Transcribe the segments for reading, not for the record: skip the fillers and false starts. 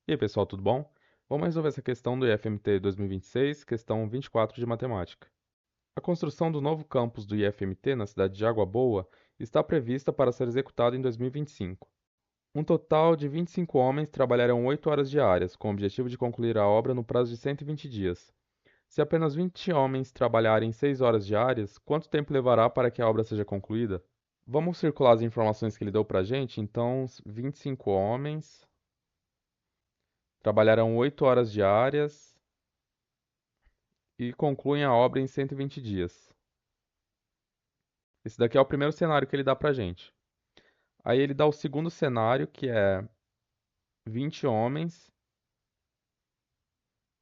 E aí, pessoal, tudo bom? Vamos resolver essa questão do IFMT 2026, questão 24 de matemática. A construção do novo campus do IFMT na cidade de Água Boa está prevista para ser executada em 2025. Um total de 25 homens trabalharão 8 horas diárias, com o objetivo de concluir a obra no prazo de 120 dias. Se apenas 20 homens trabalharem 6 horas diárias, quanto tempo levará para que a obra seja concluída? Vamos circular as informações que ele deu para a gente. Então, 25 homens trabalharão 8 horas diárias e concluem a obra em 120 dias. Esse daqui é o primeiro cenário que ele dá pra gente. Aí ele dá o segundo cenário, que é 20 homens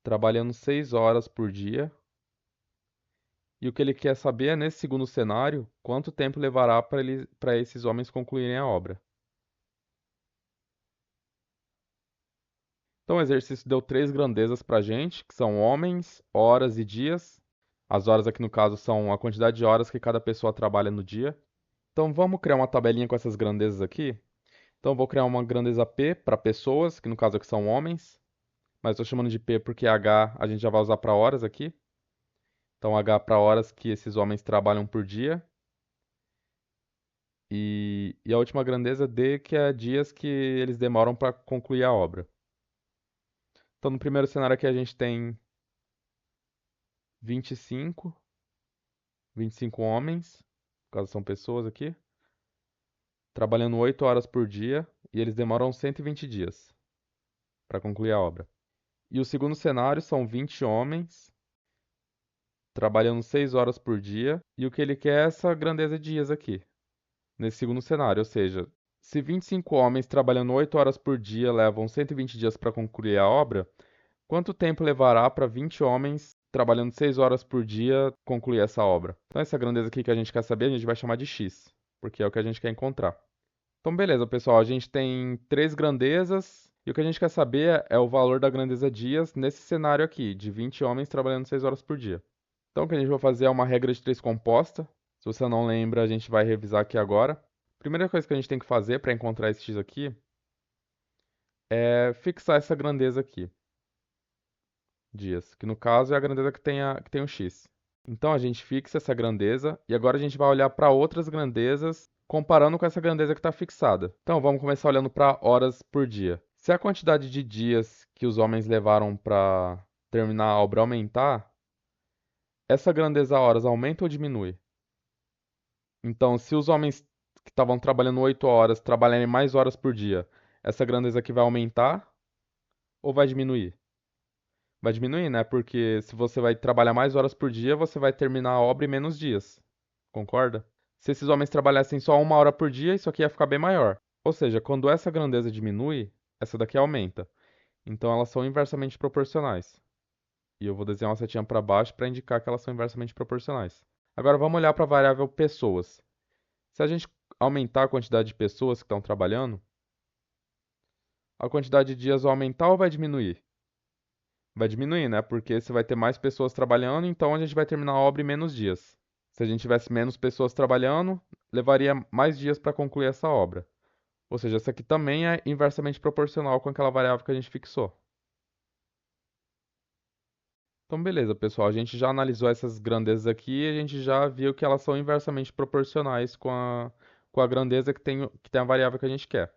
trabalhando 6 horas por dia. E o que ele quer saber é, nesse segundo cenário, quanto tempo levará para esses homens concluírem a obra. Então o exercício deu três grandezas pra gente, que são homens, horas e dias. As horas aqui no caso são a quantidade de horas que cada pessoa trabalha no dia. Então vamos criar uma tabelinha com essas grandezas aqui. Então eu vou criar uma grandeza P para pessoas, que no caso aqui são homens, mas estou chamando de P porque H a gente já vai usar para horas aqui. Então H para horas que esses homens trabalham por dia. E a última grandeza D, que é dias que eles demoram para concluir a obra. Então no primeiro cenário aqui a gente tem 25, 25 homens, no caso são pessoas aqui, trabalhando 8 horas por dia e eles demoram 120 dias para concluir a obra. E o segundo cenário são 20 homens trabalhando 6 horas por dia, e o que ele quer é essa grandeza de dias aqui, nesse segundo cenário, ou seja, se 25 homens trabalhando 8 horas por dia levam 120 dias para concluir a obra, quanto tempo levará para 20 homens trabalhando 6 horas por dia concluir essa obra? Então essa grandeza aqui que a gente quer saber, a gente vai chamar de x, porque é o que a gente quer encontrar. Então beleza, pessoal, a gente tem três grandezas, e o que a gente quer saber é o valor da grandeza dias nesse cenário aqui, de 20 homens trabalhando 6 horas por dia. Então, o que a gente vai fazer é uma regra de três composta. Se você não lembra, a gente vai revisar aqui agora. Primeira coisa que a gente tem que fazer para encontrar esse x aqui é fixar essa grandeza aqui, dias, que no caso é a grandeza que tem o x. Então, a gente fixa essa grandeza e agora a gente vai olhar para outras grandezas comparando com essa grandeza que está fixada. Então, vamos começar olhando para horas por dia. Se a quantidade de dias que os homens levaram para terminar a obra aumentar, essa grandeza horas aumenta ou diminui? Então, se os homens que estavam trabalhando 8 horas trabalharem mais horas por dia, essa grandeza aqui vai aumentar ou vai diminuir? Vai diminuir, né? Porque se você vai trabalhar mais horas por dia, você vai terminar a obra em menos dias. Concorda? Se esses homens trabalhassem só 1 hora por dia, isso aqui ia ficar bem maior. Ou seja, quando essa grandeza diminui, essa daqui aumenta. Então elas são inversamente proporcionais. E eu vou desenhar uma setinha para baixo para indicar que elas são inversamente proporcionais. Agora vamos olhar para a variável pessoas. Se a gente aumentar a quantidade de pessoas que estão trabalhando, a quantidade de dias vai aumentar ou vai diminuir? Vai diminuir, né? Porque você vai ter mais pessoas trabalhando, então a gente vai terminar a obra em menos dias. Se a gente tivesse menos pessoas trabalhando, levaria mais dias para concluir essa obra. Ou seja, essa aqui também é inversamente proporcional com aquela variável que a gente fixou. Então, beleza, pessoal. A gente já analisou essas grandezas aqui e a gente já viu que elas são inversamente proporcionais com a grandeza que tem a variável que a gente quer.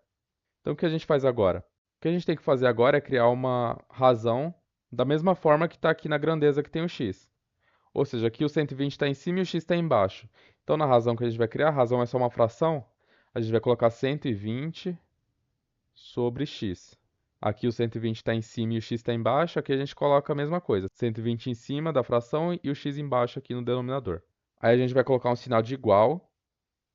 Então, o que a gente faz agora? O que a gente tem que fazer agora é criar uma razão da mesma forma que está aqui na grandeza que tem o x. Ou seja, aqui o 120 está em cima e o x está embaixo. Então, na razão que a gente vai criar, a razão é só uma fração, a gente vai colocar 120 sobre x. Aqui o 120 está em cima e o x está embaixo, aqui a gente coloca a mesma coisa, 120 em cima da fração e o x embaixo aqui no denominador. Aí a gente vai colocar um sinal de igual.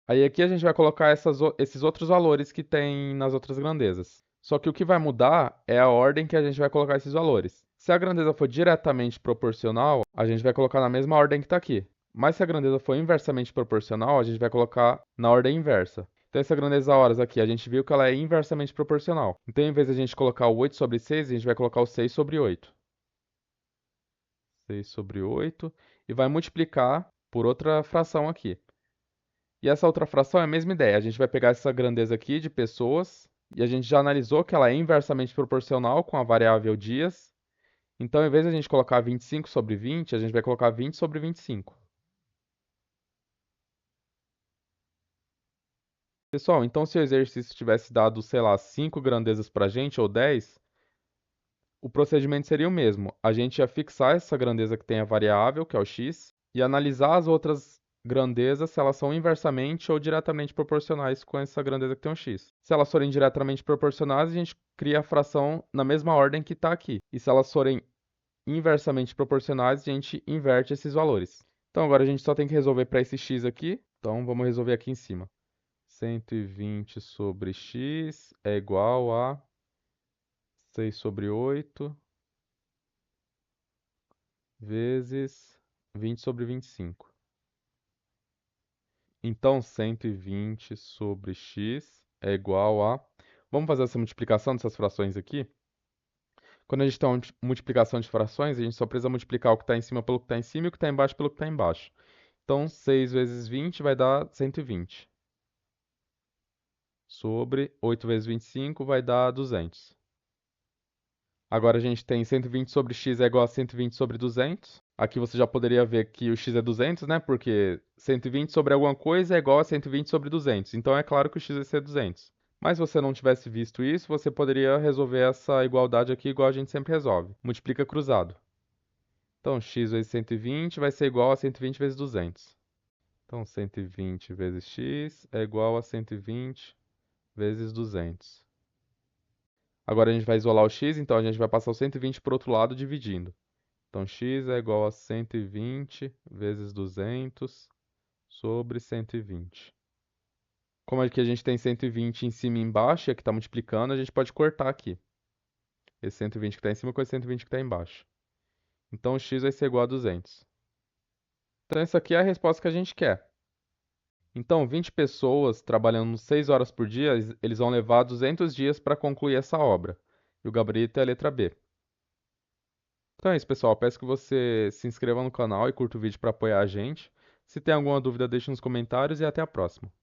Aí aqui a gente vai colocar esses outros valores que tem nas outras grandezas. Só que o que vai mudar é a ordem que a gente vai colocar esses valores. Se a grandeza for diretamente proporcional, a gente vai colocar na mesma ordem que está aqui. Mas se a grandeza for inversamente proporcional, a gente vai colocar na ordem inversa. Então essa grandeza horas aqui, a gente viu que ela é inversamente proporcional. Então em vez de a gente colocar o 8 sobre 6, a gente vai colocar o 6 sobre 8. 6 sobre 8 e vai multiplicar por outra fração aqui. E essa outra fração é a mesma ideia. A gente vai pegar essa grandeza aqui de pessoas E a gente já analisou que ela é inversamente proporcional com a variável dias. Então, em vez de a gente colocar 25 sobre 20, a gente vai colocar 20 sobre 25. Pessoal, então se o exercício tivesse dado, sei lá, 5 grandezas pra gente, ou 10, o procedimento seria o mesmo. A gente ia fixar essa grandeza que tem a variável, que é o x, e analisar as outras grandezas se elas são inversamente ou diretamente proporcionais com essa grandeza que tem o x. Se elas forem diretamente proporcionais, a gente cria a fração na mesma ordem que está aqui. E se elas forem inversamente proporcionais, a gente inverte esses valores. Então agora a gente só tem que resolver para esse x aqui. Então vamos resolver aqui em cima. 120 sobre x é igual a 6 sobre 8 vezes 20 sobre 25. Então, 120 sobre x é igual a... Vamos fazer essa multiplicação dessas frações aqui? Quando a gente tem uma multiplicação de frações, a gente só precisa multiplicar o que está em cima pelo que está em cima e o que está embaixo pelo que está embaixo. Então, 6 vezes 20 vai dar 120. Sobre 8 vezes 25 vai dar 200. Agora a gente tem 120 sobre x é igual a 120 sobre 200. Aqui você já poderia ver que o x é 200, né? Porque 120 sobre alguma coisa é igual a 120 sobre 200. Então é claro que o x vai ser 200. Mas se você não tivesse visto isso, você poderia resolver essa igualdade aqui igual a gente sempre resolve. Multiplica cruzado. Então x vezes 120 vai ser igual a 120 vezes 200. Então 120 vezes x é igual a 120 vezes 200. Agora a gente vai isolar o x, então a gente vai passar o 120 para o outro lado dividindo. Então, x é igual a 120 vezes 200 sobre 120. Como aqui a gente tem 120 em cima e embaixo, e aqui está multiplicando, a gente pode cortar aqui. Esse 120 que está em cima com esse 120 que está embaixo. Então, x vai ser igual a 200. Então, essa aqui é a resposta que a gente quer. Então, 20 pessoas trabalhando 6 horas por dia, eles vão levar 200 dias para concluir essa obra. E o gabarito é a letra B. Então é isso, pessoal. Peço que você se inscreva no canal e curta o vídeo para apoiar a gente. Se tem alguma dúvida, deixe nos comentários e até a próxima.